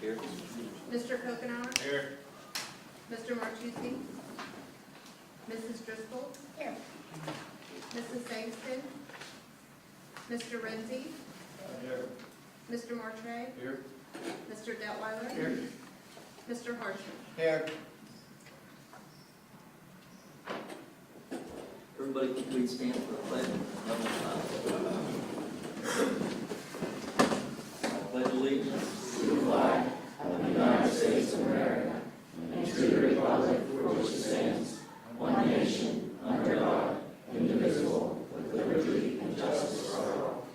Here. Mr. Kokenauer, Here. Mr. Martucci, Mrs. Driscoll, Here. Mrs. Bangston, Mr. Renzi, Here. Mr. Martre, Here. Mr. Detweiler, Here. Mr. Harshman. Here. Everybody can please stand for the pledge. I pledge allegiance to the flag of the United States of America and to the republic for which it stands, one nation, under God, indivisible, with liberty and justice for all.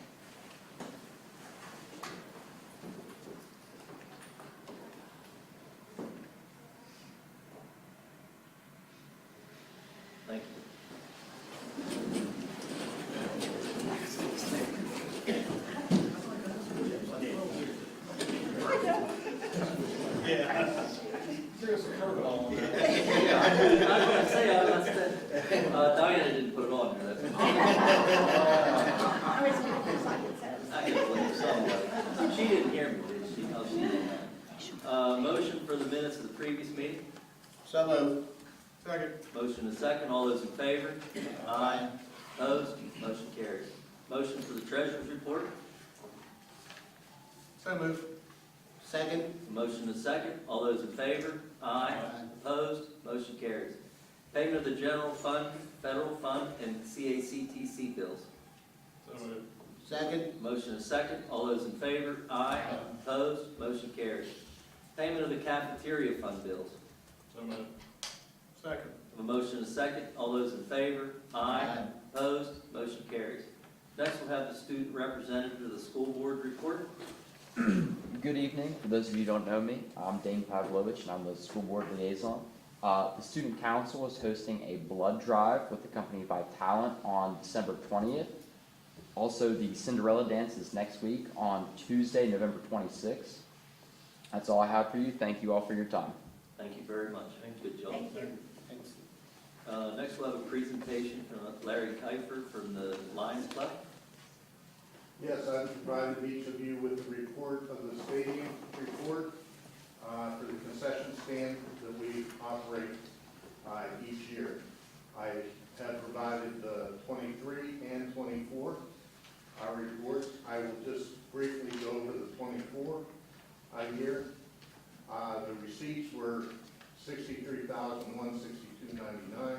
Thank you. There's a curveball on that. I was going to say, I must have, Diana didn't put it on there. That's I was going to look like it says. I can blame somebody. She didn't hear me, did she? No, she didn't. Motion for the minutes of the previous meeting. So moved. Second. Motion is second. All those in favor? Aye. Opposed? Motion carries. Motion for the treasurer's report. So moved. Second. Motion is second. All those in favor? Aye. Opposed? Motion carries. Payment of the general fund, federal fund, and CACTC bills. So moved. Second. Motion is second. All those in favor? Aye. Opposed? Motion carries. Payment of the cafeteria fund bills. So moved. Second. A motion is second. All those in favor? Aye. Opposed? Motion carries. Next, we'll have the student representative of the school board report. Good evening. For those of you who don't know me, I'm Dane Pavlovich, and I'm the school board liaison. The student council is hosting a blood drive with the company Vitalant on December 20th. Also, the Cinderella dance is next week on Tuesday, November 26th. That's all I have for you. Thank you all for your time. Thank you very much. Good job. Thank you. Next, we'll have a presentation from Larry Kiefer from the Lions Club. Yes, I've provided each of you with the report of the stadium report for the concession stand that we operate each year. I have provided the 23 and 24 reports. I will just briefly go over the 24 year. The receipts were $63,162.99.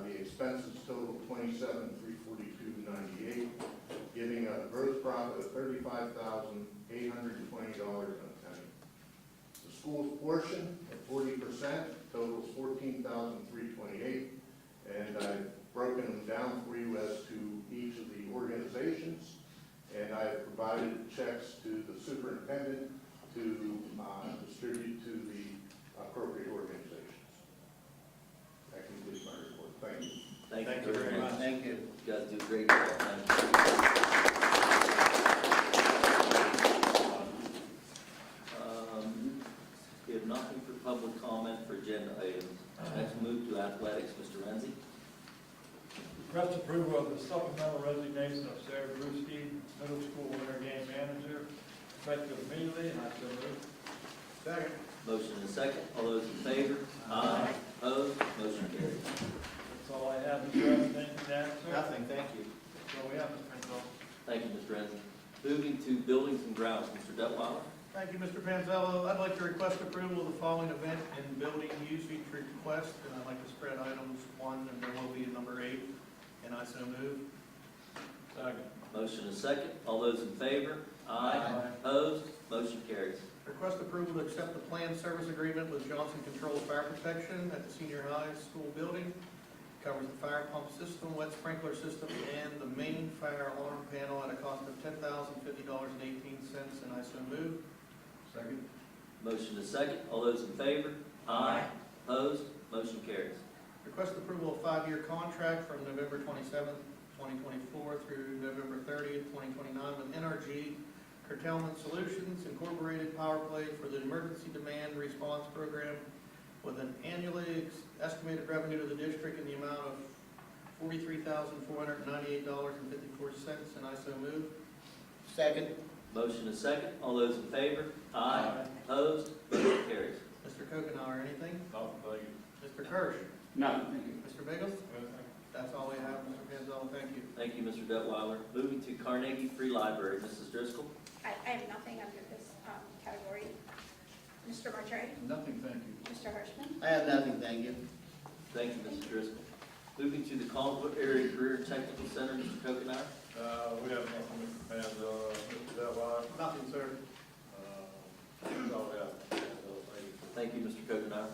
The expenses total $27,342.98, giving a gross profit of $35,820.10. The school's portion at 40% totals $14,328, and I've broken them down for you as to each of the organizations, and I have provided checks to the superintendent to distribute to the appropriate organizations. That concludes my report. Thank you. Thank you very much. Thank you. You guys do a great job. Thank you. We have nothing for public comment for agenda items. Next, move to athletics. Mr. Renzi. Request approval of the supplemental resignation of Sarah Brewski, middle school winter game manager, effective immediately, and I so move. Second. Motion is second. All those in favor? Aye. Opposed? Motion carries. That's all I have, Mr. President. Anything to add, sir? Nothing, thank you. That's all we have, Mr. Principal. Thank you, Mr. Renzi. Moving to buildings and grounds. Mr. Detweiler. Thank you, Mr. Panzello. I'd like to request approval of the following event and building usage request, and I'd like to spread items 1, and there will be a number 8, and I so move. Second. Motion is second. All those in favor? Aye. Opposed? Motion carries. Request approval to accept the planned service agreement with Johnson Controls Fire Protection at the senior high school building. Covers the fire pump system, wet sprinkler system, and the main fire alarm panel at a cost of $10,050.18, and I so move. Second. Motion is second. All those in favor? Aye. Opposed? Motion carries. Request approval of 5-year contract from November 27th, 2024 through November 30th, 2029 with NRG Curtailment Solutions Incorporated Power Play for the Emergency Demand Response Program with an annually estimated revenue to the district in the amount of $43,498.54, and I so move. Second. Motion is second. All those in favor? Aye. Opposed? Motion carries. Mr. Kokenauer, anything? Nothing, thank you. Mr. Kirsch? Nothing, thank you. Mr. Biggles? That's all we have, Mr. Panzella, thank you. Thank you, Mr. Detweiler. Moving to Carnegie Free Library, Mrs. Driscoll. I have nothing under this category. Mr. Martre? Nothing, thank you. Mr. Hirschman? I have nothing, thank you. Thank you, Mrs. Driscoll. Moving to the Collinsville Area Career and Technical Center, Mr. Kokenauer. We have nothing, Mr. Panzella, Mr. Detwiler, Nothing, sir. that's all we have. Thank you, Mr. Kokenauer.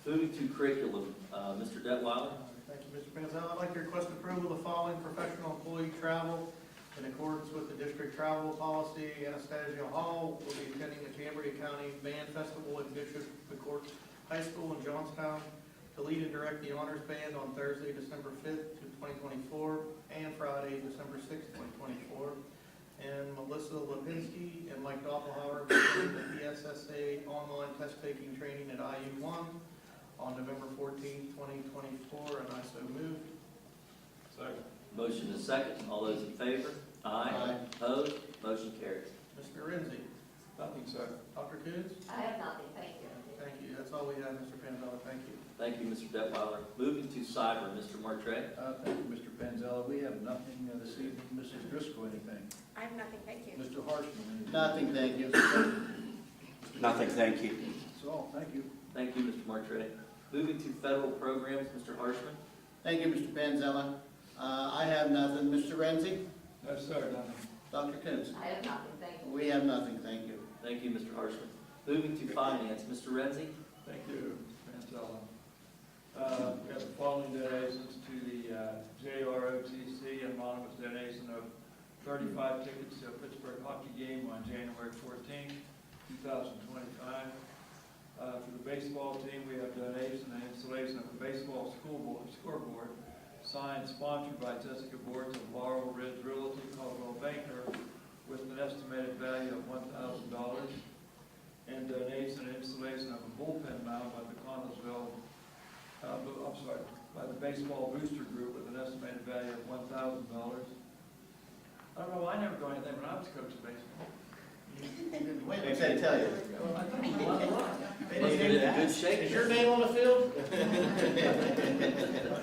Moving to curriculum, Mr. Detweiler. Thank you, Mr. Panzella. I'd like to request approval of the following professional employee travel in accordance with the district travel policy. Anastasia Hall will be attending the Cambria County Band Festival at Bishop McCourt High School in Johnstown to lead and direct the honors band on Thursday, December 5th, 2024, and Friday, December 6th, 2024. And Melissa Lipinski and Mike Doppelhauer will attend the PSSA online test-taking training at IU1 on November 14th, 2024, and I so move. Second. Motion is second. All those in favor? Aye. Opposed? Motion carries. Mr. Renzi. Nothing, sir. Dr. Coons. I have nothing, thank you. Thank you. That's all we have, Mr. Panzella. Thank you. Thank you, Mr. Detweiler. Moving to cyber, Mr. Martre. Thank you, Mr. Panzella. We have nothing this evening. Mrs. Driscoll, anything? I have nothing, thank you. Mr. Harshman, anything? Nothing, thank you. Nothing, thank you. That's all. Thank you. Thank you, Mr. Martre. Moving to federal programs, Mr. Harshman. Thank you, Mr. Panzella. I have nothing. Mr. Renzi? No, sir, nothing. Dr. Coons? I have nothing, thank you. We have nothing, thank you. Thank you, Mr. Harshman. Moving to finance, Mr. Renzi. Thank you, Panzella. We have the following donations to the JROTC, anonymous donation of 35 tickets to a Pittsburgh hockey game on January 14th, 2025. For the baseball team, we have donation and installation of a baseball scoreboard, signed, sponsored by Jessica Boards of Laurel Ridge Realty, Caldwell Banker, with an estimated value of $1,000. And donation and installation of a bullpen mount by the Connellsville, by the Baseball Booster Group with an estimated value of $1,000. I don't know, I never got anything when I was coaching baseball. Wait, what's that tell you? Must have been in good shape. Is your name on the field?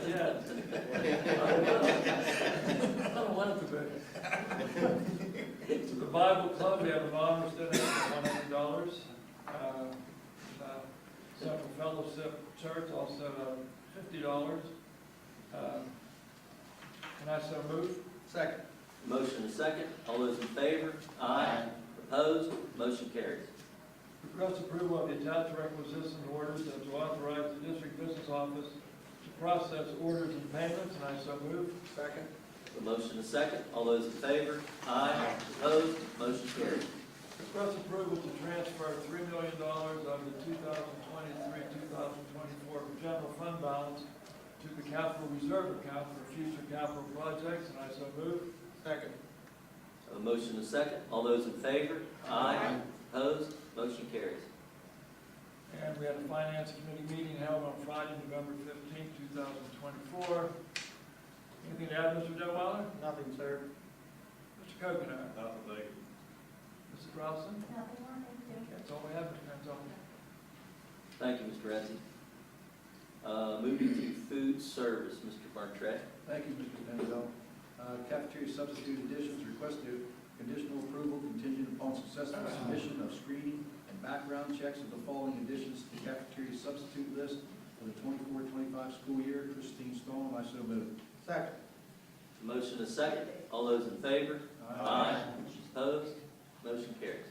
Yeah. I don't want it to be. To the Bible Club, we have an honors donation of $100. Central Fellowship Church, also $50. Can I so move? Second. Motion is second. All those in favor? Aye. Opposed? Motion carries. Request approval of the attached requisition orders and to authorize the district business office to process orders and payments, and I so move. Second. The motion is second. All those in favor? Aye. Opposed? Motion carries. Request approval to transfer $3 million of the 2023-2024 general fund balance to the capital reserve account for future capital projects, and I so move. Second. A motion is second. All those in favor? Aye. Opposed? Motion carries. And we had a finance committee meeting held on Friday, November 15th, 2024. Anything to add, Mr. Detweiler? Nothing, sir. Mr. Kokenauer? Nothing, thank you. Mrs. Robinson? Nothing more, thank you. That's all we have, Mr. Panzella. Thank you, Mr. Renzi. Moving to food service, Mr. Bartrett. Thank you, Mr. Panzella. Cafeteria substitute additions requested conditional approval contingent upon successful submission of screening and background checks of the following additions to the cafeteria substitute list for the 24-25 school year. Christine Stone, I so move. Second. Motion is second. All those in favor? Aye. Opposed? Motion carries.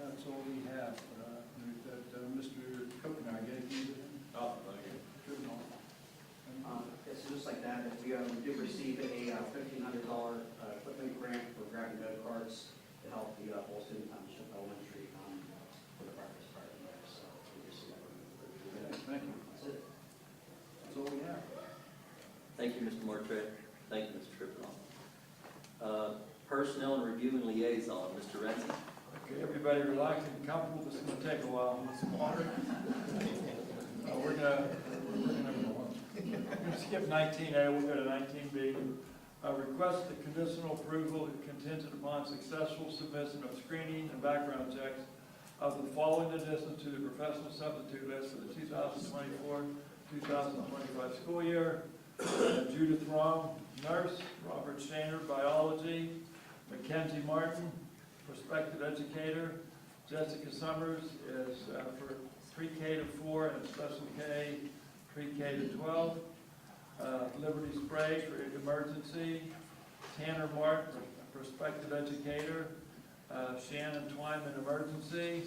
That's all we have. Mr. Kokenauer, get anything? Nothing, thank you. Yes, just like that, we did receive a $1,500 equipment grant for grab and go carts to help the Holston Township Elementary for the breakfast party there, so we received that. Thank you. That's it. That's all we have. Thank you, Mr. Bartrett. Thank you, Mr. Trippin. Personnel and review and liaison, Mr. Renzi. Okay, everybody relax and comfortable. This is going to take a while. We're going to skip 19A. We'll go to 19B. Request the conditional approval contingent upon successful submission of screening and background checks of the following additions to the professional substitute list for the 2024-2025 school year. Judith Rom, nurse; Robert Shaner, biology; Mackenzie Martin, prospective educator; Jessica Summers is for pre-K to 4 and special K pre-K to 12. Liberty Sprague for emergency; Tanner Martin, prospective educator; Shannon Twyman, emergency.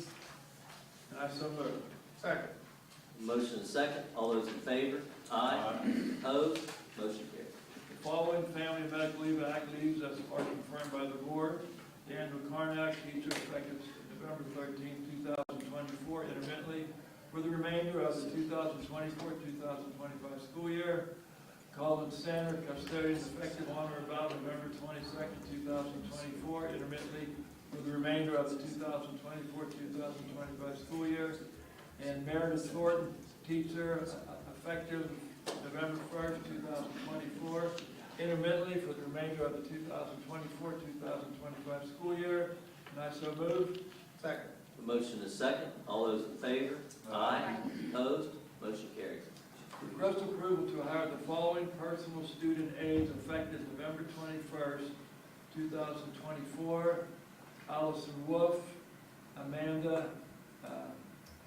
And I so move. Second. Motion is second. All those in favor? Aye. Opposed? Motion carries. The following Family and Medical Leave Act leaves as are confirmed by the board. Daniel Carnack, teacher, effective November 13, 2024, intermittently for the remainder of the 2024-2025 school year. Colin Sander, custodian, effective on or about November 22nd, 2024, intermittently for the remainder of the 2024-2025 school year. And Meredith Thornton, teacher, effective November 1st, 2024, intermittently for the remainder of the 2024-2025 school year. And I so move. Second. The motion is second. All those in favor? Aye. Opposed? Motion carries. Request approval to hire the following personal student aides effective November 21st, 2024. Allison Wolf, Amanda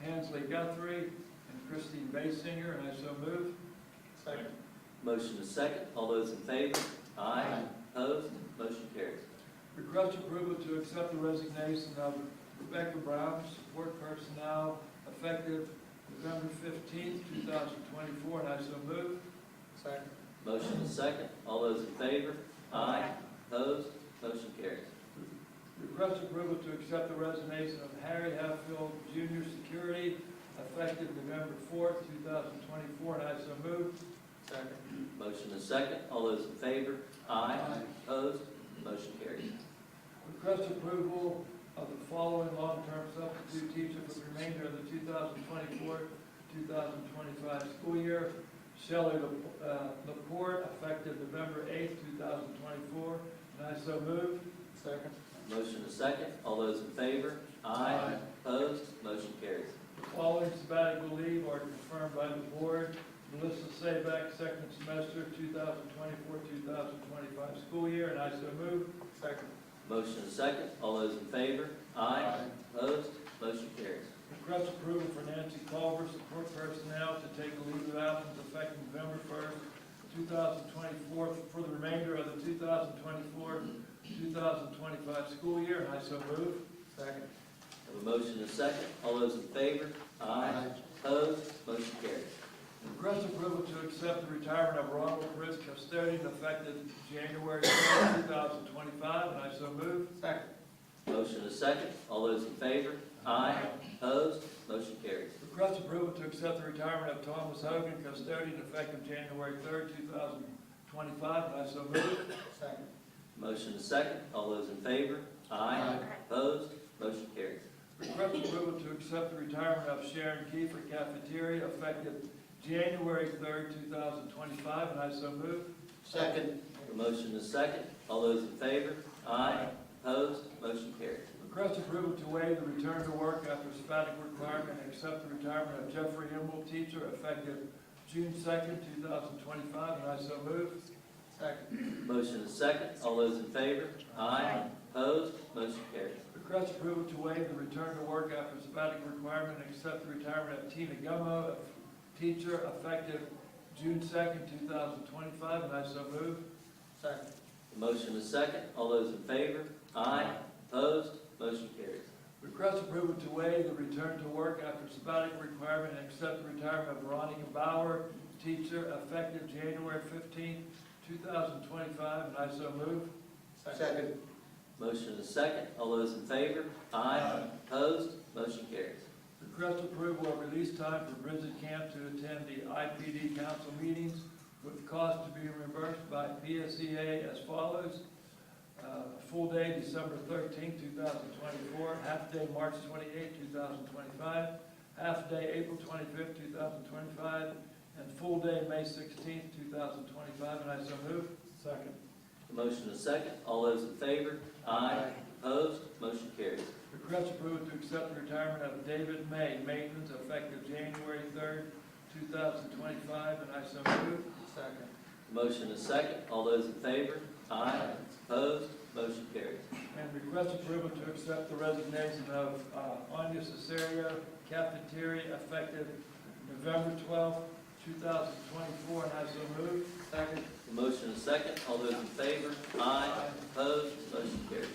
Hansley Guthrie, and Christine Basinger, and I so move. Second. Motion is second. All those in favor? Aye. Opposed? Motion carries. Request approval to accept the resignation of Rebecca Brown, support personnel, effective November 15th, 2024, and I so move. Second. Motion is second. All those in favor? Aye. Opposed? Motion carries. Request approval to accept the resignation of Harry Hatfield, Junior Security, effective November 4th, 2024, and I so move. Second. Motion is second. All those in favor? Aye. Opposed? Motion carries. Request approval of the following long-term substitute teacher for the remainder of the 2024-2025 school year. Shelley Laporte, effective November 8th, 2024, and I so move. Second. Motion is second. All those in favor? Aye. Opposed? Motion carries. The following sabbatical leave are confirmed by the board. Melissa Sabeck, second semester, 2024-2025 school year, and I so move. Second. Motion is second. All those in favor? Aye. Opposed? Motion carries. Request approval for Nancy Culver, support personnel, to take a leave of absence effective November 1st, 2024, for the remainder of the 2024-2025 school year, and I so move. Second. Have a motion is second. All those in favor? Aye. Opposed? Motion carries. Request approval to accept the retirement of Ronald Chris, custodian, effective January 1st, 2025, and I so move. Second. Motion is second. All those in favor? Aye. Opposed? Motion carries. Request approval to accept the retirement of Thomas Hogan, custodian, effective January 3rd, 2025, and I so move. Second. Motion is second. All those in favor? Aye. Opposed? Motion carries. Request approval to accept the retirement of Sharon Kiefer, cafeteria, effective January 3rd, 2025, and I so move. Second. The motion is second. All those in favor? Aye. Opposed? Motion carries. Request approval to waive the return to work after sabbatical requirement and accept the retirement of Jeffrey Himmel, teacher, effective June 2nd, 2025, and I so move. Second. Motion is second. All those in favor? Aye. Opposed? Motion carries. Request approval to waive the return to work after sabbatical requirement and accept the retirement of Tina Gummo, teacher, effective June 2nd, 2025, and I so move. Second. The motion is second. All those in favor? Aye. Opposed? Motion carries. Request approval to waive the return to work after sabbatical requirement and accept the retirement of Veronica Bauer, teacher, effective January 15th, 2025, and I so move. Second. Motion is second. All those in favor? Aye. Opposed? Motion carries. Request approval of release time for Bridget Camp to attend the IPD council meetings with cost to be reimbursed by PSEA as follows. Full day, December 13th, 2024, half day, March 28th, 2025, half day, April 25th, 2025, and full day, May 16th, 2025, and I so move. Second. Motion is second. All those in favor? Aye. Opposed? Motion carries. Request approval to accept the retirement of David May, maintenance, effective January 3rd, 2025, and I so move. Second. Motion is second. All those in favor? Aye. Opposed? Motion carries. And request approval to accept the resignation of Anya Cesario, cafeteria, effective November 12th, 2024, and I so move. Second. Motion is second. All those in favor? Aye. Opposed? Motion carries.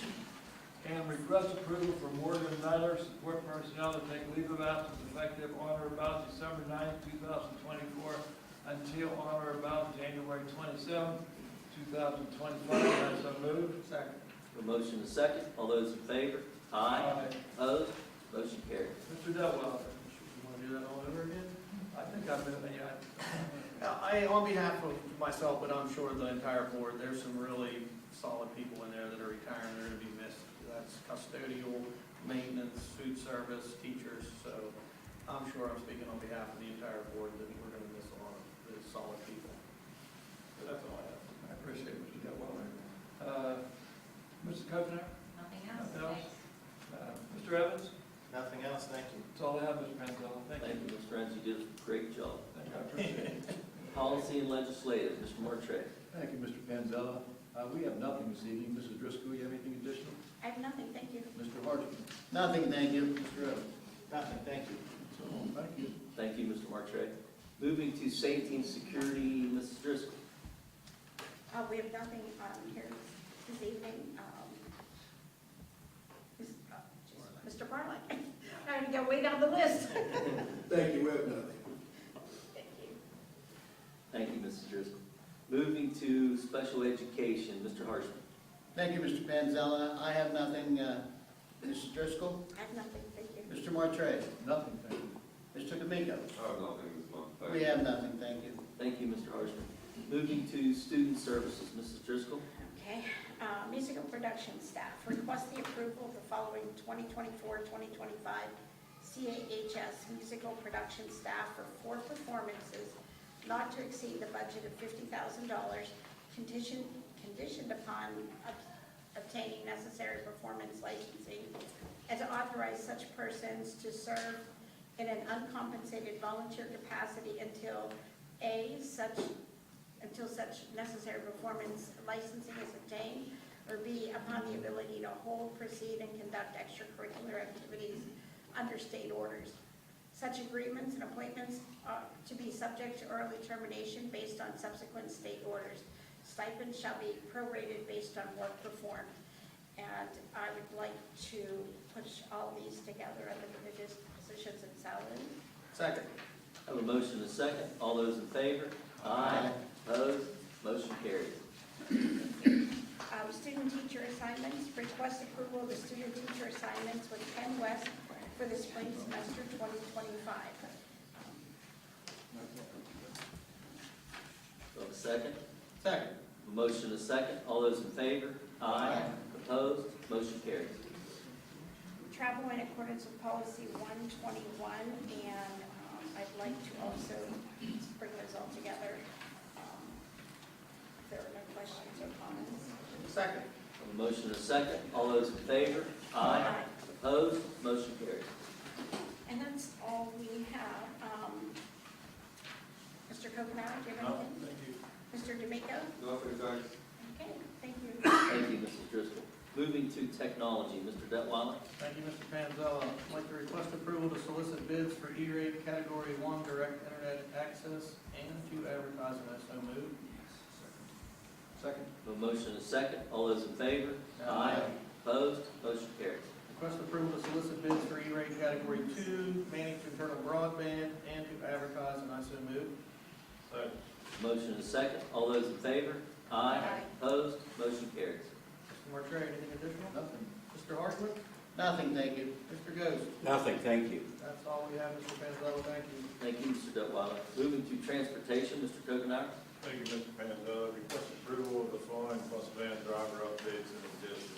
And request approval for Morgan Nyler, support personnel, to take leave of absence effective on or about December 9th, 2024, until on or about January 27th, 2025, and I so move. Second. Motion is second. All those in favor? Aye. Opposed? Motion carries. Mr. Detwiler. You want to do that all over again? I think I've been, yeah. On behalf of myself, but I'm sure the entire board, there's some really solid people in there that are retiring, they're gonna be missed. That's custodial, maintenance, food service, teachers, so I'm sure I'm speaking on behalf of the entire board that we're gonna miss a lot of really solid people. But that's all I have. I appreciate it, Mr. Detwiler. Mr. Kovner? Nothing Nothing else? Mr. Evans? Nothing else, thank you. That's all I have, Mr. Manzella. Thank Thank you. you, Mr. Renz. You did a great job. Thank you, I appreciate it. Policy and legislative, Mr. Mortray. Thank you, Mr. Panzella. We have nothing this evening. Mrs. Driscoll, you have anything additional? I have nothing, thank you. Mr. Hartman? Nothing, thank you. Mr. Evans? Nothing, thank you. So, thank you. Thank you, Mr. Mortray. Moving to safety and security, Mrs. Driscoll. We have nothing here this evening. Mr. Barley, I'm going to go way down the list. Thank you, we have nothing. Thank you. Thank you, Mrs. Driscoll. Moving to special education, Mr. Harshman. Thank you, Mr. Panzella. I have nothing. Mrs. Driscoll? I have nothing, thank you. Mr. Martre? Nothing, thank you. Mr. D'Amico? I have nothing this month. We have nothing, thank you. Thank you, Mr. Harshman. Moving to student services, Mrs. Driscoll. Okay, musical production staff, request the approval of the following 2024-2025 CAHS musical production staff for 4 performances, not to exceed the budget of $50,000, conditioned upon obtaining necessary performance licensing, and to authorize such persons to serve in an uncompensated volunteer capacity until such necessary performance licensing is obtained, or B, upon the ability to hold, proceed, and conduct extracurricular activities under state orders. Such agreements and appointments are to be subject to early termination based on subsequent state orders. Stipends shall be prorated based on work performed. And I would like to push all these together under the positions and salaries. Second. I have a motion and a second. All those in favor? Aye. Opposed? Motion carries. Student teacher assignments, request approval of the student teacher assignments with Penn West for the spring semester 2025. Do I have a second? Second. A motion and a second. All those in favor? Aye. Opposed? Motion carries. Travel in accordance with policy 121, and I'd like to also bring those all together. If there are no questions or comments. Second. A motion and a second. All those in favor? Aye. Opposed? Motion carries. And that's all we have. Mr. Kokenauer, do you have anything? Thank you. Mr. D'Amico? Nothing, thanks. Okay, thank you. Thank you, Mrs. Driscoll. Moving to technology, Mr. Detweiler. Thank you, Mr. Panzella. I'd like to request approval to solicit bids for E-rate Category 1 direct internet access and to advertise, and I so move. Second. A motion and a second. All those in favor? Aye. Opposed? Motion carries. Request approval to solicit bids for E-rate Category 2, managed internal broadband, and to advertise, and I so move. Second. Motion and a second. All those in favor? Aye. Aye. Opposed? Motion carries. Mr. Martre, anything additional? Nothing. Mr. Harshman? Nothing, thank you. Mr. Ghost? Nothing, thank you. That's all we have, Mr. Panzella, thank you. Thank you, Mr. Detweiler. Moving to transportation, Mr. Kokenauer. Thank you, Mr. Panzella. Request approval of the following bus van driver updates in addition.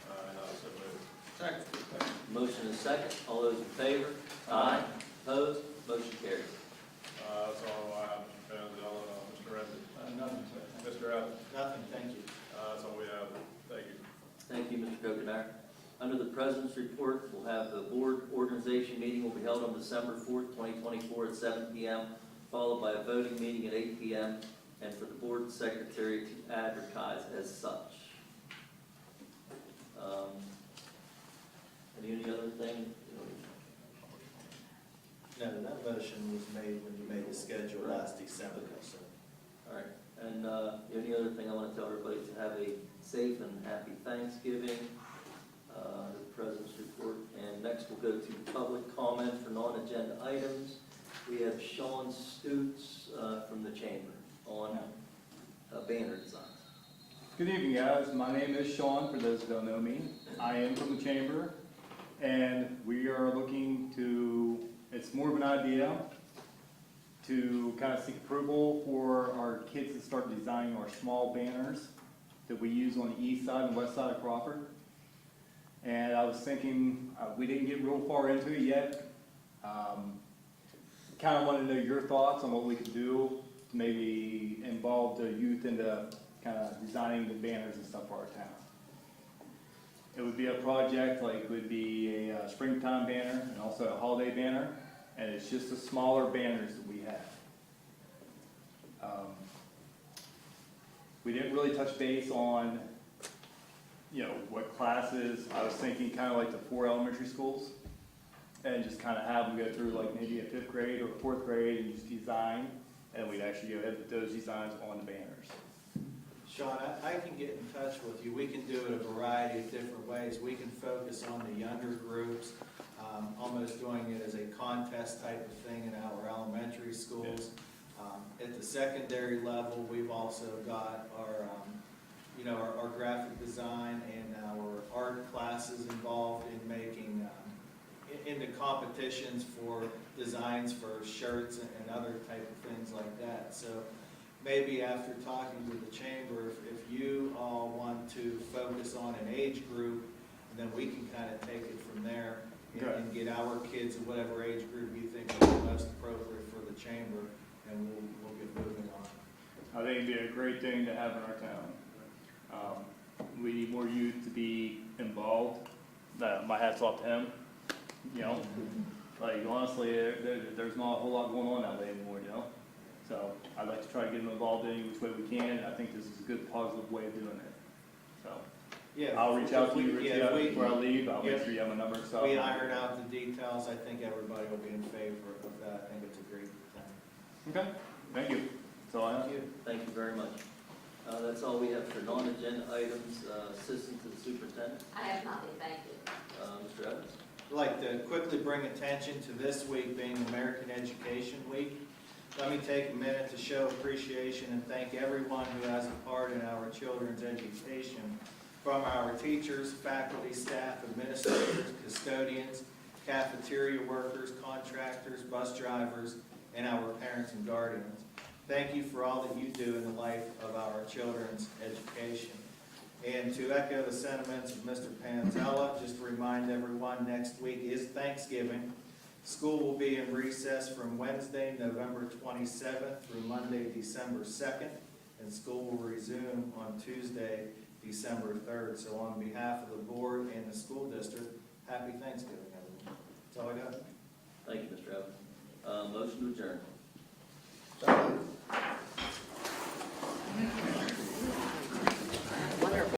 And I so move. Second. Motion and a second. All those in favor? Aye. Opposed? Motion carries. That's all I have, Mr. Panzella. Mr. Renzi? Nothing, sir. Thank you. Mr. Evans? Nothing, thank you. That's all we have. Thank you. Thank you, Mr. Kokenar. Under the President's report, we'll have the board organization meeting will be held on December 4th, 2024 at 7 p.m., followed by a voting meeting at 8 p.m., and for the board secretary to advertise as such. Any other thing? No, that motion was made when you made the schedule last December, so. All right, and the only other thing I want to tell everybody is to have a safe and happy Thanksgiving, the President's report. And next we'll go to public comment for non-agenda items. We have Sean Stutes from the Chamber on banner designs. Good evening, guys. My name is Sean, for those who don't know me. I am from the Chamber, and we are looking to, it's more of an idea, to kind of seek approval for our kids to start designing our small banners that we use on the east side and west side of Crawford. And I was thinking, we didn't get real far into it yet. Kind of want to know your thoughts on what we could do to maybe involve the youth into kind of designing the banners and stuff for our town. It would be a project like it would be a springtime banner and also a holiday banner, and it's just the smaller banners that we have. We didn't really touch base on, what classes. I was thinking kind of like the 4 elementary schools, and just kind of have them go through like maybe a 5th grade or a 4th grade and just design, and we'd actually go ahead with those designs on the banners. Sean, I can get in touch with you. We can do it a variety of different ways. We can focus on the younger groups, almost doing it as a contest type of thing in our elementary schools. At the secondary level, we've also got our graphic design and our art classes involved in making into competitions for designs for shirts and other type of things like that. So maybe after talking to the chamber, if you all want to focus on an age group, and then we can kind of take it from there and get our kids in whatever age group you think is the most appropriate for the chamber, and we'll get moving on. I think it'd be a great thing to have in our town. We need more youth to be involved. My hat's off to him. Like honestly, there's not a whole lot going on that way anymore, So I'd like to try to get them involved in any which way we can, and I think this is a good, positive way of doing it. So Yeah, I'll reach out to you, if we- before I leave. I'll make sure you have my number and stuff. We iron out the details. I think everybody will be in favor of that. I think it's a great thing. Okay, thank you. That's all I have. Thank you very much. That's all we have for non-agenda items. Assistant to the superintendent, I have nothing, thank you. Mr. Evans. I'd like to quickly bring attention to this week being American Education Week. Let me take a minute to show appreciation and thank everyone who has a part in our children's education, from our teachers, faculty, staff, administrators, custodians, cafeteria workers, contractors, bus drivers, and our parents and guardians. Thank you for all that you do in the life of our children's education. And to echo the sentiments of Mr. Panzella, just to remind everyone, next week is Thanksgiving. School will be in recess from Wednesday, November 27th through Monday, December 2nd, and school will resume on Tuesday, December 3rd. So on behalf of the board and the school district, happy Thanksgiving, everyone. That's all I got. Thank you, Mr. Evans. Motion to adjourn. So moved.